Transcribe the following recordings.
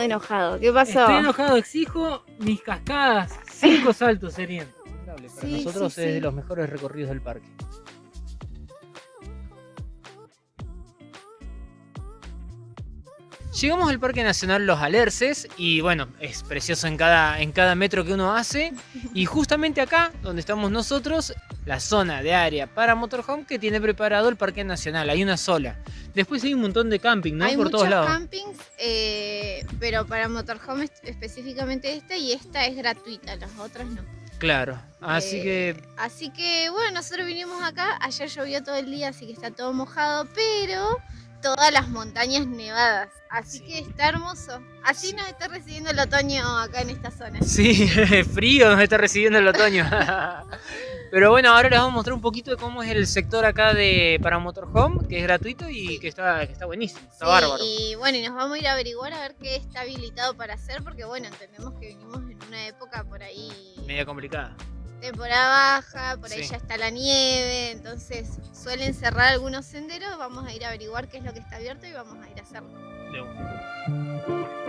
enojado. ¿Qué pasó? Estoy enojado, exijo mis cascadas. 5 saltos serían. Para Sí, nosotros sí, es sí. de los mejores recorridos del parque. Llegamos al Parque Nacional Los Alerces y bueno, es precioso en cada metro que uno hace. Y justamente acá, donde estamos nosotros, la zona de área para motorhome que tiene preparado el Parque Nacional. Hay una sola. Después hay un montón de camping, ¿no? Hay Por todos muchos lados. campings, pero para motorhome específicamente y esta es gratuita, las otras no. Claro, así Así que bueno, nosotros vinimos acá, ayer llovió todo el día, así que está todo mojado, pero todas las montañas nevadas, así que está hermoso. Así nos está recibiendo el otoño acá en esta zona. sí, frío nos está recibiendo el otoño. Pero bueno, ahora les vamos a mostrar un poquito de cómo es el sector acá para motorhome, que es gratuito y que está buenísimo, está bárbaro. Y bueno, y nos vamos a ir a averiguar a ver qué está habilitado para hacer, porque bueno, entendemos que vinimos en una época por ahí Media complicada. temporada baja, por ahí Sí. ya está la nieve, entonces suelen cerrar algunos senderos, vamos a ir a averiguar qué es lo que está abierto y vamos a ir a hacerlo. De una.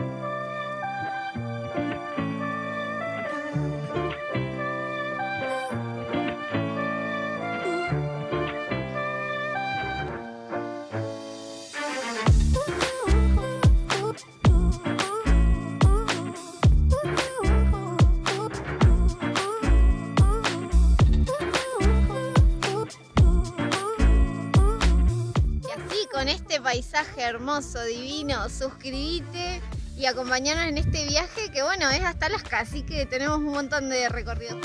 Y así, con este paisaje hermoso, divino, suscribite y acompañarnos en este viaje que bueno, es hasta Alaska, así que tenemos un montón de recorrido.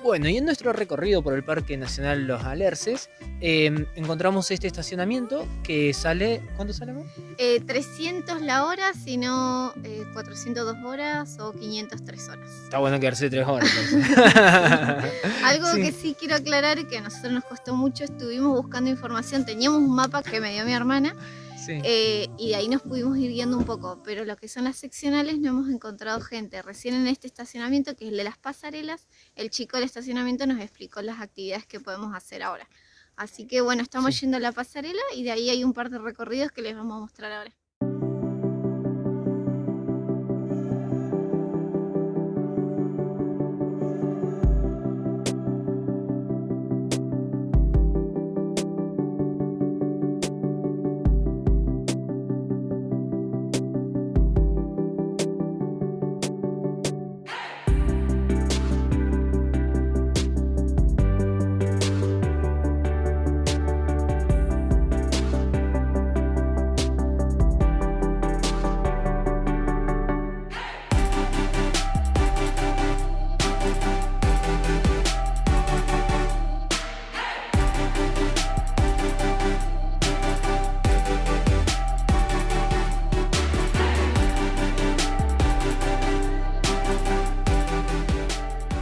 Bueno, y en nuestro recorrido por el Parque Nacional Los Alerces, encontramos este estacionamiento que sale... ¿Cuánto sale, amor? 300 la hora, si no 402 horas o 503 horas. Está bueno quedarse 3 horas. Algo Sí. que sí quiero aclarar que a nosotros nos costó mucho, estuvimos buscando información, teníamos un mapa que me dio mi hermana Sí. y de ahí nos pudimos ir guiando un poco, pero lo que son las seccionales no hemos encontrado gente. Recién en este estacionamiento, que es el de las pasarelas, el chico del estacionamiento nos explicó las actividades que podemos hacer ahora. Así que bueno, estamos Sí. yendo a la pasarela y de ahí hay un par de recorridos que les vamos a mostrar ahora.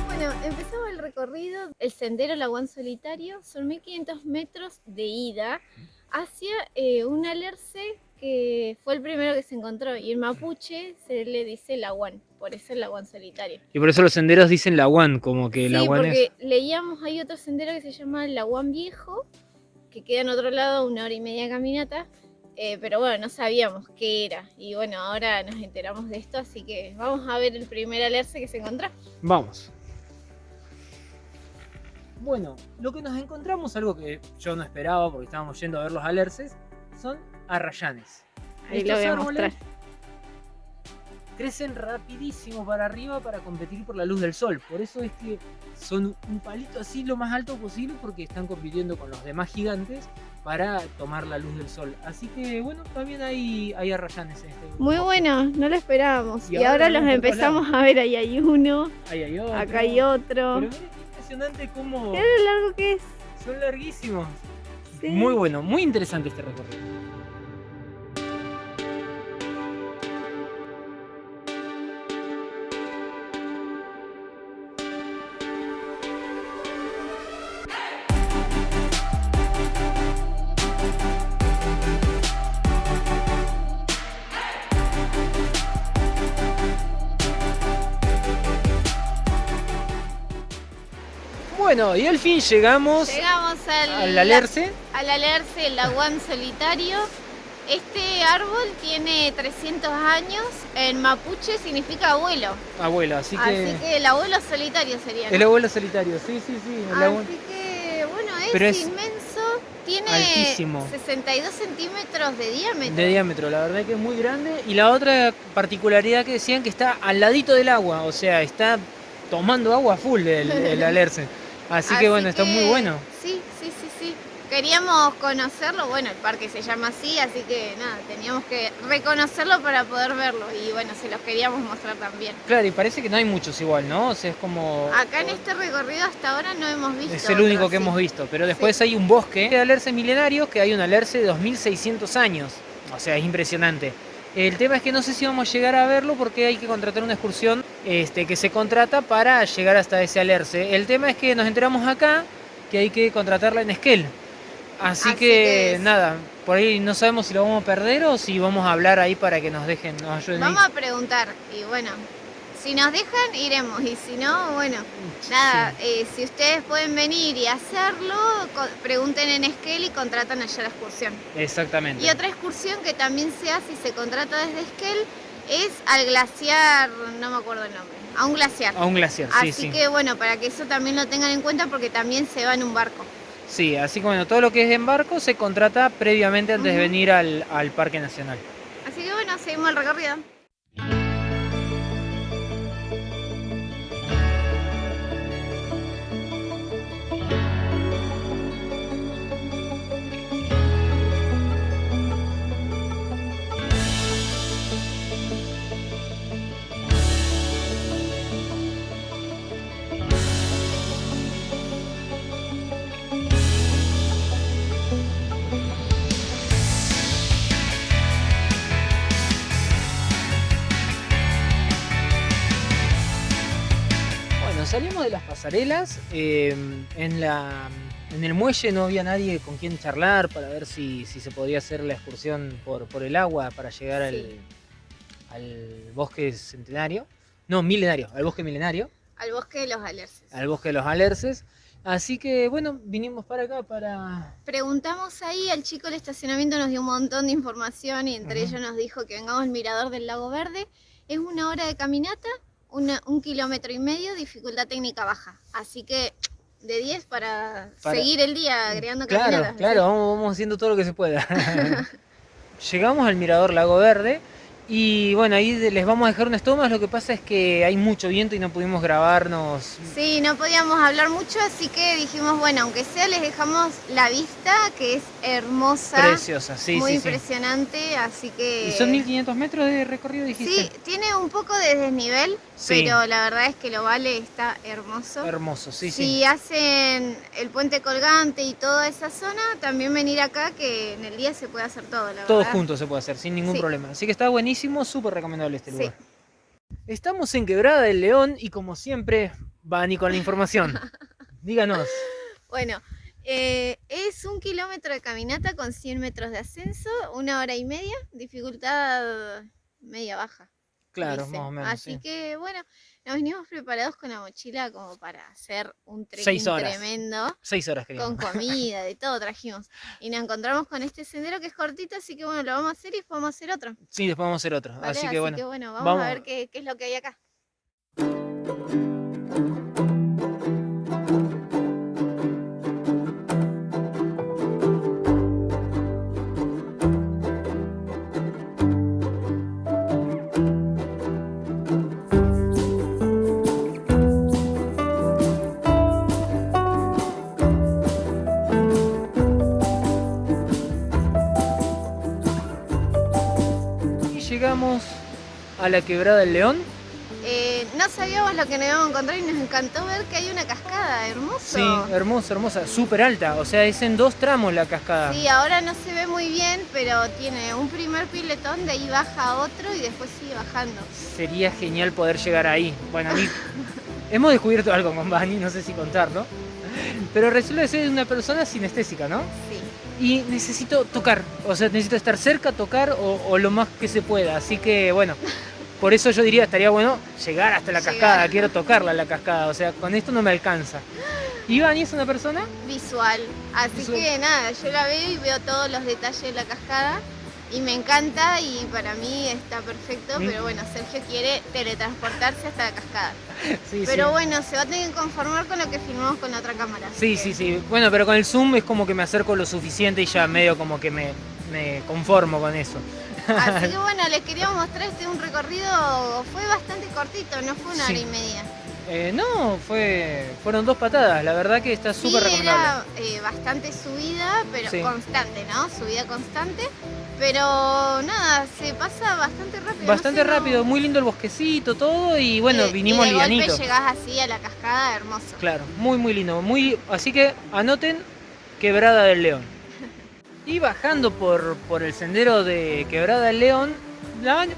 Bueno, empezamos el recorrido, el sendero Laguán Solitario, son 1500 metros de ida hacia un alerce que fue el primero que se encontró y en mapuche se le dice Laguán, por eso el Laguán Solitario. Y por eso los senderos dicen Laguán, como que Sí, Laguán es... porque leíamos, hay otro sendero que se llama Laguán Viejo, que queda en otro lado, 1 hora y media de caminata, pero bueno, no sabíamos qué era. Y bueno, ahora nos enteramos de esto, así que vamos a ver el primer alerce que se encontró. Vamos. Bueno, lo que nos encontramos, algo que yo no esperaba porque estábamos yendo a ver los alerces, son arrayanes. Ahí Estos lo voy a árboles mostrar. crecen rapidísimo para arriba para competir por la luz del sol. Por eso es que son un palito así lo más alto posible porque están compitiendo con los demás gigantes para tomar la luz del sol. Así que bueno, también hay arrayanes en este grupo. Muy bueno, no lo esperábamos. Y Y ahora ahora vamos los por todos empezamos a ver, ahí hay uno, Ahí hay otro. acá hay otro. Pero miren qué impresionante cómo Mirá lo largo que es. son larguísimos. Sí. Muy bueno, muy interesante este recorrido. Bueno, y al fin llegamos al alerce. Al alerce, el laguán solitario. Este árbol tiene 300 años, en mapuche significa abuelo. Abuelo, así que el abuelo solitario sería, ¿no? el abuelo solitario, sí. Así que, bueno, Pero es inmenso, tiene altísimo. 62 centímetros de diámetro. De diámetro, la verdad que es muy grande. Y la otra particularidad que decían que está al ladito del agua, o sea, está tomando agua full el alerce. Así que bueno, está muy bueno. Sí. Queríamos conocerlo, bueno, el parque se llama así, así que nada, teníamos que reconocerlo para poder verlo y bueno, se los queríamos mostrar también. Claro, y parece que no hay muchos igual, ¿no? O sea, es como... Acá en este recorrido hasta ahora no hemos visto. Es el único que hemos visto, pero después hay un bosque de alerces milenarios, que hay un alerce de 2600 años. O sea, es impresionante. El tema es que no sé si vamos a llegar a verlo porque hay que contratar una excursión que se contrata para llegar hasta ese alerce. El tema es que nos enteramos acá que hay que contratarla en Esquel. Así que nada, por ahí no sabemos si lo vamos a perder o si vamos a hablar ahí para que nos ayuden. Vamos a preguntar y bueno, si nos dejan iremos y si no, bueno, nada, si ustedes pueden venir y hacerlo, pregunten en Esquel y contratan allá la excursión. Exactamente. Y otra excursión que también se hace y se contrata desde Esquel es al glaciar, no me acuerdo el nombre, a un glaciar. A un glaciar, sí. Así que bueno, para que eso también lo tengan en cuenta porque también se va en un barco. Sí, así que bueno, todo lo que es en barco se contrata previamente antes de venir al Parque Nacional. Así que bueno, seguimos el recorrido. Salimos de las pasarelas, en el muelle no había nadie con quien charlar para ver si se podía hacer la excursión por el agua para llegar al bosque centenario, no, milenario, al bosque milenario. Al bosque de los alerces. Al bosque de los alerces. Así que bueno, vinimos para acá para... Preguntamos ahí, al chico del estacionamiento nos dio un montón de información y entre ellos nos dijo que vengamos al mirador del Lago Verde. Es 1 hora de caminata. 1,5 kilómetros, dificultad técnica baja. Así que de 10 para seguir el día agregando caminatas. Claro, vamos haciendo todo lo que se pueda. Llegamos al mirador Lago Verde y bueno, ahí les vamos a dejar unas tomas. Lo que pasa es que hay mucho viento y no pudimos grabarnos. Sí, no podíamos hablar mucho, así que dijimos, bueno, aunque sea les dejamos la vista, que es hermosa. Preciosa, sí. Muy impresionante, así que... ¿Y son 1500 metros de recorrido, dijiste? Sí, tiene un poco de desnivel, pero la verdad es que lo vale, está hermoso. Hermoso, sí. Si hacen el puente colgante y toda esa zona, también venir acá, que en el día se puede hacer todo, la verdad. Todo junto se puede hacer, sin ningún problema. Así que está buenísimo, súper recomendable este lugar. Estamos en Quebrada del León y como siempre, Vani con la información. Díganos. Bueno, es 1 kilómetro de caminata con 100 metros de ascenso, 1 hora y media, dificultad media baja. Claro, más o menos. Así que bueno, nos venimos preparados con la mochila como para hacer un trekking tremendo. 6 horas queríamos. Con comida, de todo trajimos. Y nos encontramos con este sendero que es cortito, así que bueno, lo vamos a hacer y después vamos a hacer otro. Sí, después vamos a hacer otro. ¿Vale? Así que bueno, vamos a ver qué es lo que hay acá. Llegamos a la Quebrada del León. No sabíamos lo que nos íbamos a encontrar y nos encantó ver que hay una cascada, hermoso. Sí, hermosa, súper alta, o sea, es en 2 tramos la cascada. Sí, ahora no se ve muy bien, pero tiene un primer piletón, de ahí baja otro y después sigue bajando. Sería genial poder llegar ahí. Bueno, a mí hemos descubierto algo con Vani, no sé si contarlo, pero resulta ser una persona sinestésica, ¿no? Sí. Y necesito tocar, o sea, necesito estar cerca, tocar o lo más que se pueda, así que bueno... por eso yo diría, estaría bueno llegar hasta la Llegar. cascada, quiero tocarla la cascada, o sea, con esto no me alcanza. Ivani es una persona Visual. Así Visual. que nada, yo la veo y veo todos los detalles de la cascada y me encanta y para mí está perfecto, ¿Mm? pero bueno, Sergio quiere teletransportarse hasta la cascada. Sí, Pero sí. bueno, se va a tener que conformar con lo que filmamos con la otra cámara. Sí, sí, sí. Bueno, pero con el zoom es como que me acerco lo suficiente y ya medio como que me conformo con eso. Así que bueno, les queríamos mostrar un recorrido, fue bastante cortito, no fue una Sí. hora y media. No, fueron 2 patadas, la verdad que está súper Sí, recomendable. era bastante subida, pero Sí. constante, ¿no? Subida constante, pero nada, se pasa bastante rápido. Bastante no sé, no- rápido, muy lindo el bosquecito, todo, y bueno, vinimos y de livianitos. golpe llegás así a la cascada, hermoso. Claro, muy muy lindo, así que anoten Quebrada del León. Y bajando por el sendero de Quebrada del León,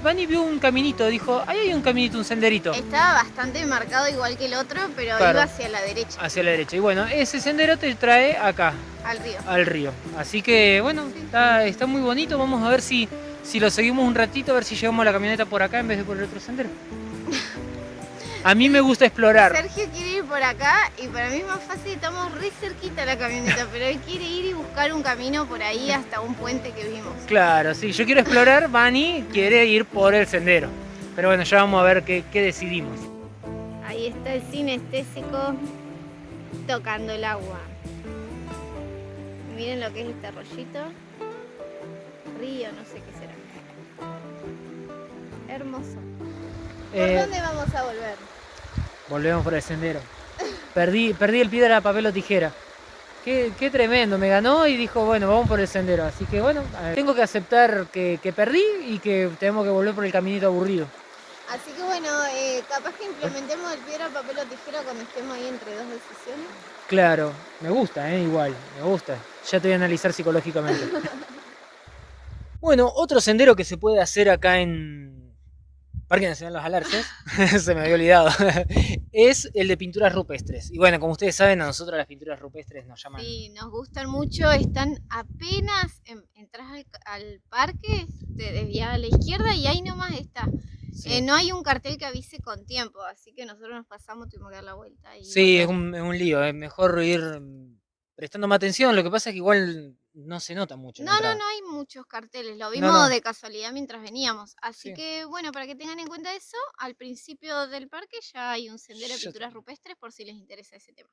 Vani vio un caminito, dijo, ahí hay un caminito, un senderito Estaba bastante marcado igual que el otro, pero Claro. iba hacia la derecha, hacia la derecha. Y bueno, ese sendero te trae acá, al río. al río. Así que bueno, está muy bonito, vamos a ver si lo seguimos un ratito, a ver si llevamos la camioneta por acá en vez de por el otro sendero. A mí me gusta explorar. Sergio quiere ir por acá y para mí es más fácil, estamos re cerquita de la camioneta, pero él quiere ir y buscar un camino por ahí hasta un puente que vimos. Claro, sí, yo quiero explorar, Vani quiere ir por el sendero. Pero bueno, ya vamos a ver qué decidimos. Ahí está el sinestésico tocando el agua. Miren lo que es este arroyito. Río, no sé qué será. Hermoso. ¿Por Eh, dónde vamos a volver? Volvemos por el sendero. Perdí el piedra, papel o tijera. Qué tremendo, me ganó y dijo, bueno, vamos por el sendero. Así que bueno, tengo que aceptar que perdí y que tenemos que volver por el caminito aburrido. Así que bueno, capaz que implementemos el piedra, papel o tijera cuando estemos ahí entre dos decisiones. Claro, me gusta, igual, me gusta. Ya te voy a analizar psicológicamente. Bueno, otro sendero que se puede hacer acá en Parque Nacional Los Alerces, se me había olvidado, es el de pinturas rupestres. Y bueno, como ustedes saben, a nosotros las pinturas rupestres nos llaman. Sí, nos gustan mucho, están apenas, entras al parque, te desvías a la izquierda y ahí nomás está. Sí, No hay un cartel que avise con tiempo, así que nosotros nos pasamos, tuvimos que dar la vuelta. Y sí, es volver. un lío, es mejor ir prestando más atención. Lo que pasa es que igual no se nota mucho. la No entrada. hay muchos carteles, lo vimos no. de casualidad mientras veníamos. Así Sí. que bueno, para que tengan en cuenta eso, al principio del parque ya hay un sendero de Ya pinturas rupestres por si les interesa ese tema.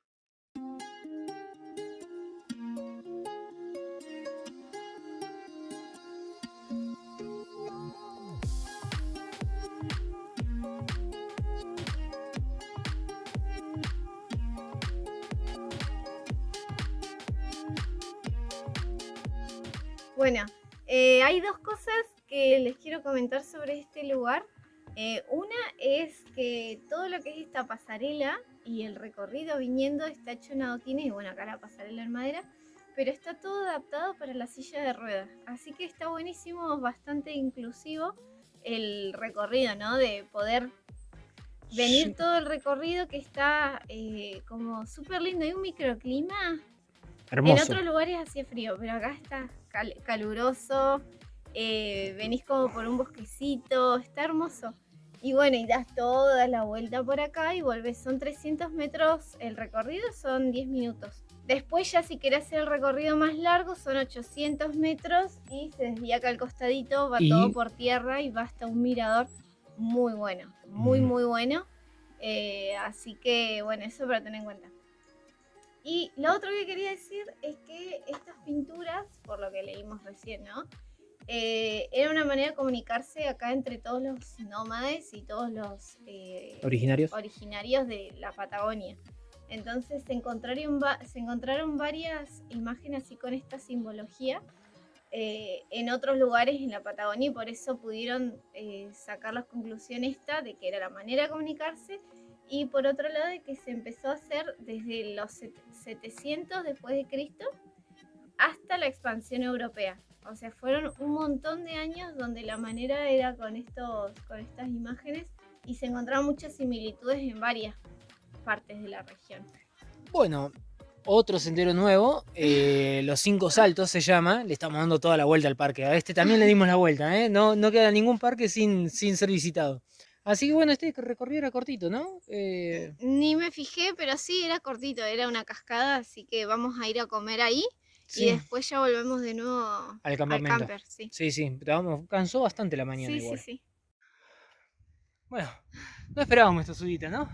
Bueno, hay dos cosas que les quiero comentar sobre este lugar. Una es que todo lo que es esta pasarela y el recorrido viniendo está hecho en adoquines y bueno, acá la pasarela en madera, pero está todo adaptado para la silla de ruedas. Así que está buenísimo, bastante inclusivo el recorrido, ¿no? De poder venir Sí. todo el recorrido que está como súper lindo. Hay un microclima. Hermoso. En otros lugares hacía frío, pero acá está caluroso. Venís como por un bosquecito, está hermoso. Y bueno, y das toda la vuelta por acá y volvés. Son 300 metros el recorrido, son 10 minutos. Después ya si querés hacer el recorrido más largo son 800 metros y se desvía acá al costadito, va todo por tierra y va hasta un mirador muy bueno, muy bueno. Así que bueno, eso para tener en cuenta. Y lo otro que quería decir es que estas pinturas, por lo que leímos recién, ¿no? Era una manera de comunicarse acá entre todos los nómades y todos los originarios de la Patagonia. Entonces se encontraron varias imágenes así con esta simbología en otros lugares en la Patagonia y por eso pudieron sacar la conclusión esta de que era la manera de comunicarse. Y por otro lado, de que se empezó a hacer desde los 700 después de Cristo hasta la expansión europea. O sea, fueron un montón de años donde la manera era con estas imágenes y se encontraron muchas similitudes en varias partes de la región. Bueno, otro sendero nuevo, los 5 saltos se llama, le estamos dando toda la vuelta al parque. A este también le dimos la vuelta, no queda ningún parque sin ser visitado. Así que bueno, este recorrido era cortito, ¿no? Ni me fijé, pero sí, era cortito, era una cascada, así que vamos a ir a comer ahí y Sí, después ya volvemos de nuevo al al campamento. camper, sí. Sí, sí, pero vamos, cansó bastante la mañana Sí, sí, igual. sí. Bueno, no esperábamos esta subida, ¿no?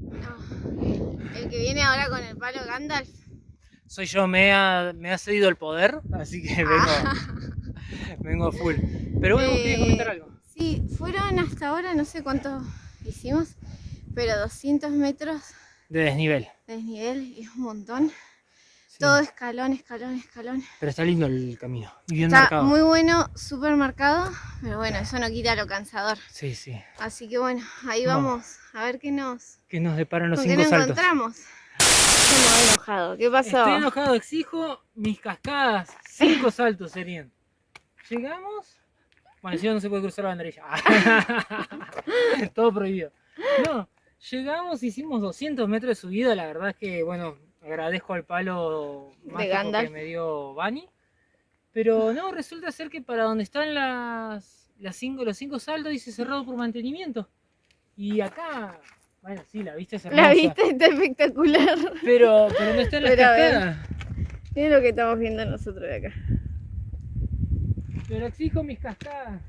No. El que viene ahora con el palo Gandalf. Soy yo, me ha cedido el poder, así que Ah. vengo a full. Pero bueno, vos querías comentar algo. Sí, fueron hasta ahora, no sé cuánto hicimos, pero 200 metros De desnivel. de desnivel es un montón. Sí. Todo escalón, escalón, escalón. Pero está lindo el camino. Y bien Está marcado. muy bueno, súper marcado, pero bueno, eso no quita lo cansador. Sí, sí. Así que bueno, ahí vamos a ver qué nos deparan los con 5 qué nos saltos. encontramos. Estás muy enojado, ¿qué pasó? Estoy enojado, exijo mis cascadas. 5 saltos serían. Llegamos. Bueno, si no, no se puede cruzar la banderilla. Todo prohibido. No, llegamos, hicimos 200 metros de subida. La verdad es que, bueno, agradezco al palo mágico Gandalf que me dio Bani. Pero no, resulta ser que para donde están los 5 saltos dice cerrado por mantenimiento. Y acá, bueno, sí, la vista es hermosa. La vista está espectacular. Pero no están las cascadas. Miren lo que estamos viendo nosotros de acá. Pero exijo mis cascadas.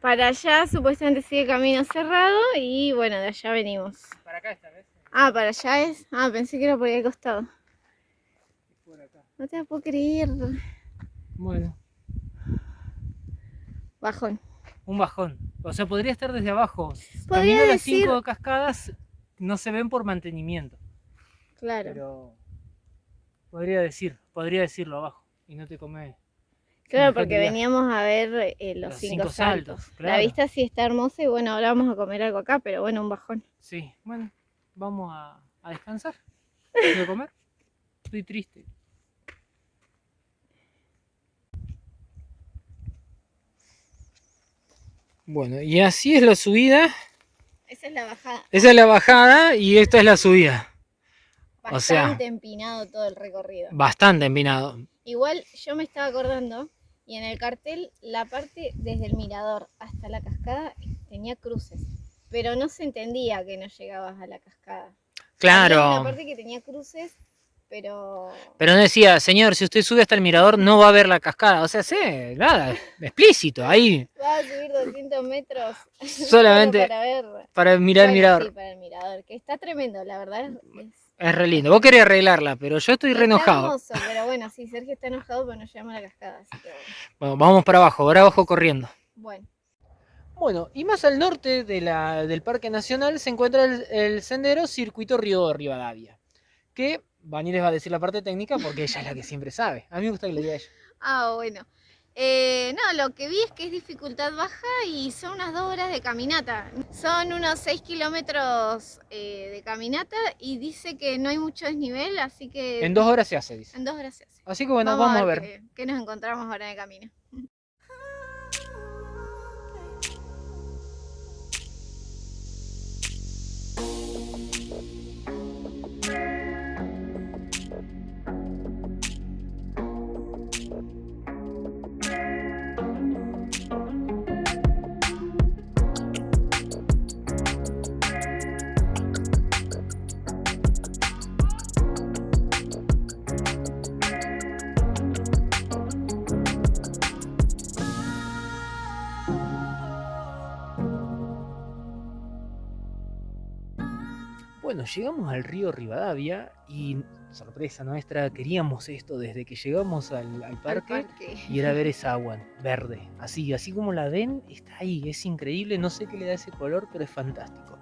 Para allá supuestamente sigue camino cerrado y bueno, de allá venimos. Para acá esta vez. Ah, para allá es. Ah, pensé que era por ahí al costado. Por acá. No te la puedo creer. Bueno. Bajón. Un bajón. O sea, podría estar desde abajo. Podría También las decir. 5 cascadas no se ven por mantenimiento. Claro. Pero podría decirlo abajo. Y no te come. Claro, porque veníamos a ver los 5 saltos. Claro. La vista sí está hermosa y bueno, ahora vamos a comer algo acá, pero bueno, un bajón. Sí, bueno, vamos a descansar. ¿Voy a comer? Estoy triste. Bueno, y así es la subida. Esa es la bajada. Esa es la bajada y esta es la subida. Bastante empinado todo el recorrido. Bastante empinado. Igual yo me estaba acordando y en el cartel la parte desde el mirador hasta la cascada tenía cruces, pero no se entendía que no llegabas a la cascada. Claro. Había una parte que tenía cruces, pero no decía, señor, si usted sube hasta el mirador no va a ver la cascada. O sea, sí, nada, explícito, ahí. Va a subir 200 metros solamente para mirar el mirador. Sí, para el mirador, que está tremendo, la verdad. Es re lindo. Vos querés arreglarla, pero yo estoy re enojado. Hermoso, pero bueno, sí, Sergio está enojado porque no llegamos a la cascada, así que bueno, vamos para abajo, ahora abajo corriendo. Bueno, y más al norte del Parque Nacional se encuentra el sendero Circuito Río Rivadavia, que Vani les va a decir la parte técnica porque ella es la que siempre sabe. A mí me gusta que le diga ella. Ah, bueno. No, lo que vi es que es dificultad baja y son unas 2 horas de caminata. Son unos 6 kilómetros de caminata y dice que no hay mucho desnivel, así que... En 2 horas se hace, dice. En 2 horas se hace. Así que bueno, vamos a ver. ¿Qué nos encontramos ahora en el camino? Bueno, llegamos al río Rivadavia y, sorpresa nuestra, queríamos esto desde que llegamos al parque y era ver esa agua verde, así como la ven, está ahí, es increíble, no sé qué le da ese color, pero es fantástico.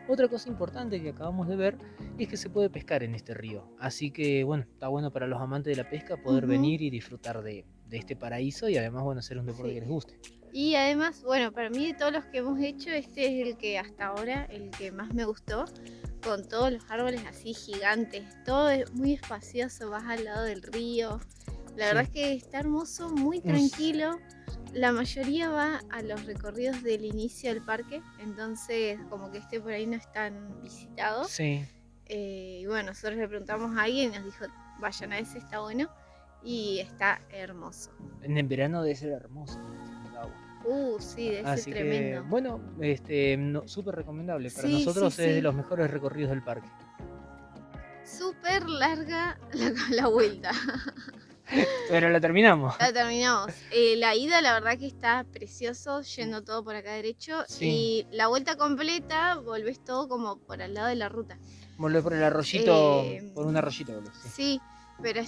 Otra cosa importante que acabamos de ver es que se puede pescar en este río, así que bueno, está bueno para los amantes de la pesca poder venir y disfrutar de este paraíso y además, bueno, hacer un deporte que les guste. Y además, bueno, para mí de todos los que hemos hecho, este es el que hasta ahora, el que más me gustó, con todos los árboles así gigantes, todo es muy espacioso, vas al lado del río, la verdad es que está hermoso, muy tranquilo, la mayoría va a los recorridos del inicio del parque, entonces como que por ahí no es tan visitado. Sí. Y bueno, nosotros le preguntamos a alguien y nos dijo, vayan a ese, está bueno y está hermoso. En el verano debe ser hermoso. Sí, debe Así ser que, tremendo. bueno, súper recomendable. Para Sí, nosotros sí, es de sí. los mejores recorridos del parque. Súper larga la vuelta. Pero la terminamos. La terminamos. La ida, la verdad que está precioso, yendo todo por acá derecho. Sí. Y la vuelta completa, volvés todo como por al lado de la ruta. Volvés por el arroyito, Eh, por un arroyito volvés, sí. Sí, pero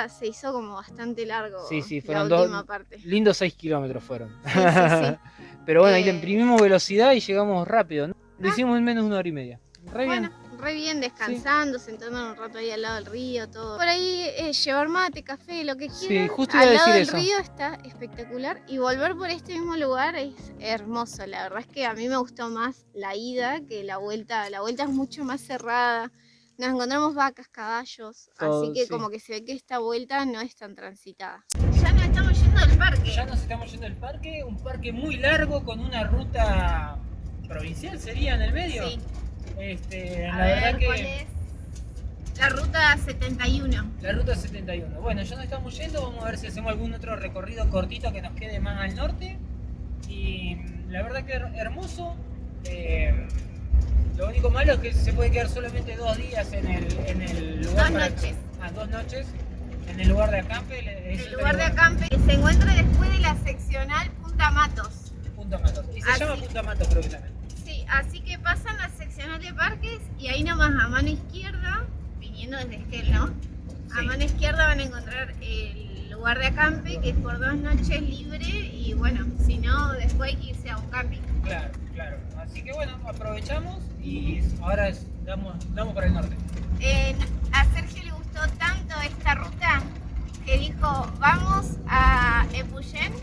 se hizo como bastante largo Sí, la fueron última parte. lindos 6 kilómetros fueron. Sí. Pero bueno, ahí le imprimimos velocidad y llegamos rápido, ¿no? Lo hicimos en menos de 1 hora y media. Re Bueno, bien. re bien, descansando, sentándonos un rato ahí al lado del río, todo. Por ahí llevar mate, café, lo que Sí, quieran. justo iba a Al lado decir del eso. río está espectacular. Y volver por este mismo lugar es hermoso. La verdad es que a mí me gustó más la ida que la vuelta. La vuelta es mucho más cerrada. Nos encontramos vacas, caballos. Todo, así que sí. como que se ve que esta vuelta no es tan transitada. Ya nos estamos yendo del parque. Ya nos estamos yendo del parque, un parque muy largo con una ruta provincial, ¿sería en el medio? Sí. La A verdad ver, que... ¿cuál es? La ruta 71. La ruta 71. Bueno, ya nos estamos yendo, vamos a ver si hacemos algún otro recorrido cortito que nos quede más al norte. Y la verdad que hermoso. Lo único malo es que se puede quedar solamente 2 días en el lugar. 2 noches. 2 noches en el lugar de acampe. El lugar de acampe se encuentra después de la seccional Punta Matos. Punta Matos. Y se Así. llama Punta Matos, creo que también. Sí, así que pasan la seccional de parques y ahí nomás a mano izquierda, viniendo desde Esquel, ¿no? A Sí. mano izquierda van a encontrar el lugar de acampe, que es por 2 noches libre, y bueno, si no, después hay que irse a un camping. Claro. Así que bueno, aprovechamos y ahora damos para el norte. A Sergio le gustó tanto esta ruta que dijo, vamos a Epuyén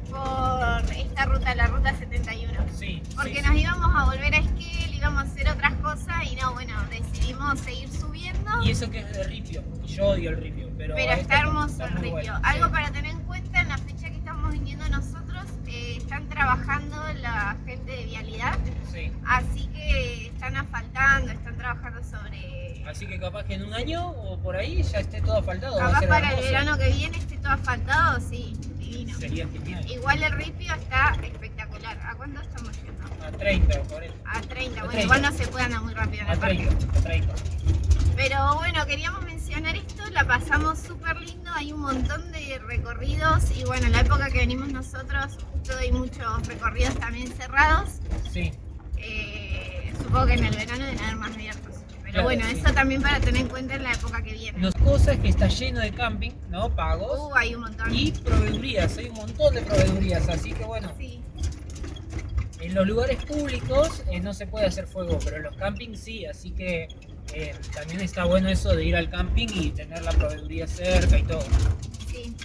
por esta ruta, la ruta 71. Sí. Porque nos íbamos a volver a Esquel, íbamos a hacer otras cosas y no, bueno, decidimos seguir subiendo. Y eso que es de ripio, y yo odio el ripio, pero Está hermoso el muy ripio. bueno, Algo sí. para tener en cuenta, en la fecha que estamos viniendo nosotros, están trabajando la gente de vialidad, Sí. así que están asfaltando, están trabajando sobre... Así que capaz que en un año o por ahí ya esté todo asfaltado. Va a Capaz ser para el hermoso. verano que viene esté todo asfaltado, sí, divino. Sería genial. Igual el ripio está espectacular. ¿A cuánto estamos yendo? A 30 o 40. A 30. Bueno, 30. igual no se puede andar muy rápido en A el parque. 30. Pero bueno, queríamos mencionar esto, la pasamos súper lindo, hay un montón de recorridos y bueno, en la época que venimos nosotros justo hay muchos recorridos también cerrados. Sí. Supongo que en el verano deben haber más abiertos. Pero Claro, bueno, sí. eso también para tener en cuenta en la época que viene. Las cosas es que está lleno de camping, ¿no? Pagos. Hay un montón. Y proveedurías, hay un montón de proveedurías, así que bueno, Sí, en los lugares públicos no se puede hacer fuego, pero en los campings sí, así que también está bueno eso de ir al camping y tener la proveeduría cerca y todo. sí.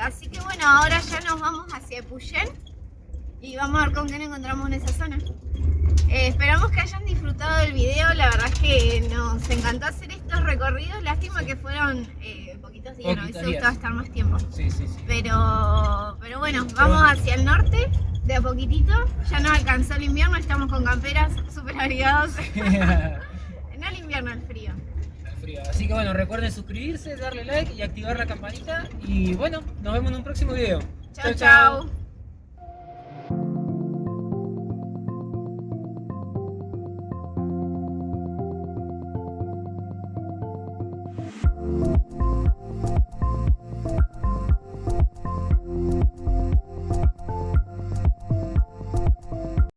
Así que bueno, ahora ya nos vamos hacia Epuyén y vamos a ver con qué nos encontramos en esa zona. Esperamos que hayan disfrutado del video, la verdad es que nos encantó hacer estos recorridos, lástima que fueron poquitos días, nos hubiese gustado estar más tiempo. Sí. Pero bueno, vamos hacia el norte de a poquitito, ya nos alcanzó el invierno, estamos con camperas súper abrigados. No el invierno, el frío. El frío. Así que bueno, recuerden suscribirse, darle like y activar la campanita. Y bueno, nos vemos en un próximo video. Chau, chau.